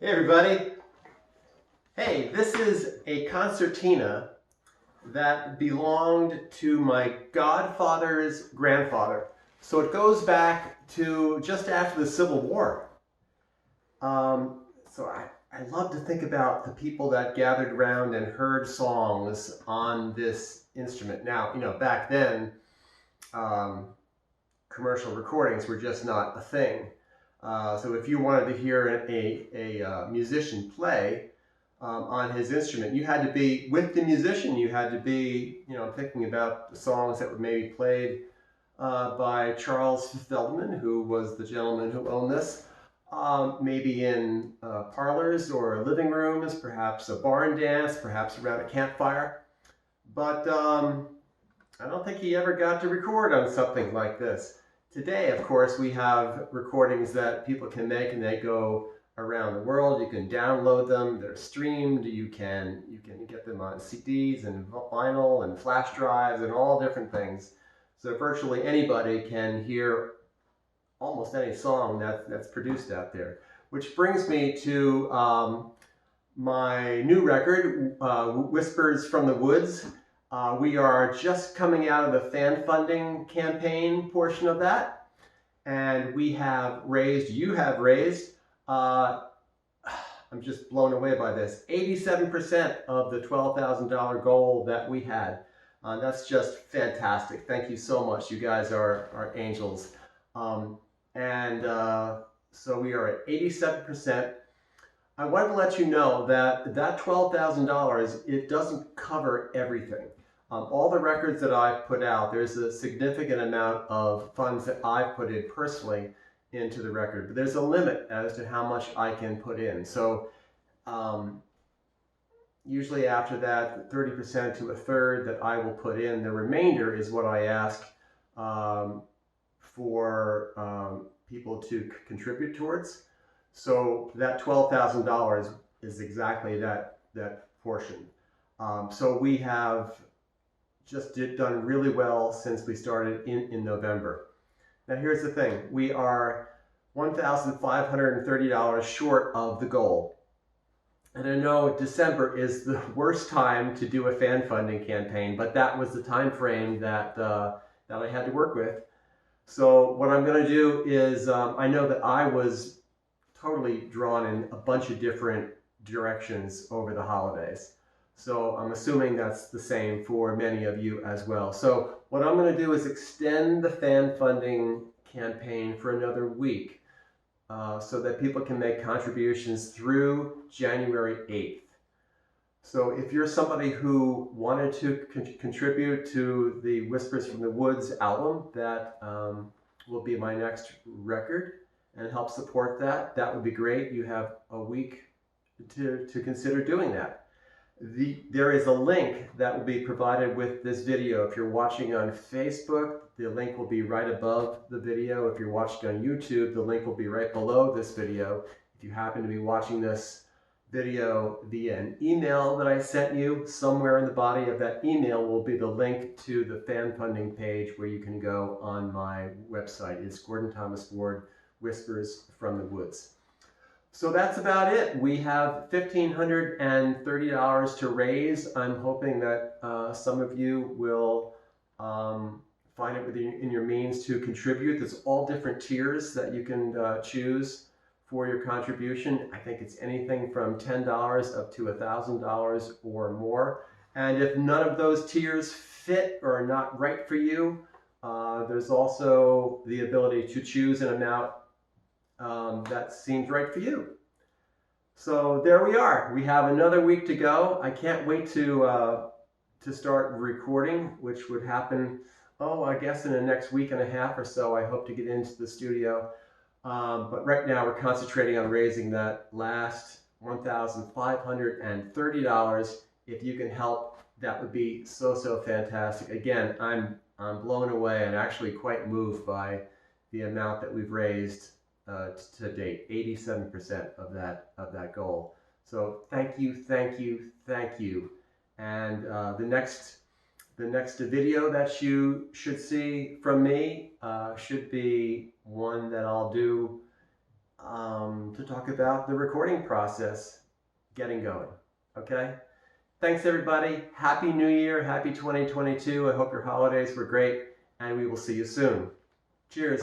Hey everybody! Hey, this is a concertina that belonged to my godfather's grandfather. So it goes back to just after the Civil War. So I love to think about the people that gathered around and heard songs on this instrument. Now, back then, um, commercial recordings were just not a thing. So if you wanted to hear a musician play on his instrument, you had to be with the musician. You had to be, thinking about the songs that were maybe played by Charles Feldman, who was the gentleman who owned this. Maybe in parlors or living rooms, perhaps a barn dance, perhaps around a campfire. But I don't think he ever got to record on something like this. Today, of course, we have recordings that people can make and they go around the world. You can download them, they're streamed, you can get them on CDs and vinyl and flash drives and all different things. So virtually anybody can hear almost any song that's produced out there. Which brings me to my new record, Whispers from the Woods. We are just coming out of the fan funding campaign portion of that, and you have raised, I'm just blown away by this, 87% of the $12,000 goal that we had. That's just fantastic. Thank you so much. You guys are angels. So we are at 87%. I wanted to let you know that $12,000, it doesn't cover everything. All the records that I've put out, there's a significant amount of funds that I've put in personally into the record, but there's a limit as to how much I can put in. So usually after that, 30% to a third that I will put in. The remainder is what I ask for people to contribute towards. So that $12,000 is exactly that portion. So we have just done really well since we started in November. Now here's the thing, we are $1,530 short of the goal. And I know December is the worst time to do a fan funding campaign, but that was the time frame that I had to work with. So what I'm going to do is, I know that I was totally drawn in a bunch of different directions over the holidays. So I'm assuming that's the same for many of you as well. So what I'm going to do is extend the fan funding campaign for another week so that people can make contributions through January 8th. So if you're somebody who wanted to contribute to the Whispers from the Woods album, that will be my next record, and help support that, that would be great. You have a week to consider doing that. There is a link that will be provided with this video. If you're watching on Facebook, the link will be right above the video. If you're watching on YouTube, the link will be right below this video. If you happen to be watching this video via an email that I sent you, somewhere in the body of that email will be the link to the fan funding page where you can go on my website. It's Gordon Thomas Ward, Whispers from the Woods. So that's about it. We have $1,530 to raise. I'm hoping that some of you will find it within your means to contribute. There's all different tiers that you can choose for your contribution. I think it's anything from $10 up to $1,000 or more. And if none of those tiers fit or are not right for you, there's also the ability to choose an amount that seems right for you. So there we are. We have another week to go. I can't wait to start recording, which would happen, I guess in the next week and a half or so. I hope to get into the studio. But right now we're concentrating on raising that last $1,530. If you can help, that would be so fantastic. Again, I'm blown away and actually quite moved by the amount that we've raised to date, 87% of that goal. So thank you. And the next video that you should see from me should be one that I'll do to talk about the recording process getting going. Okay? Thanks, everybody. Happy New Year. Happy 2022. I hope your holidays were great, and we will see you soon. Cheers.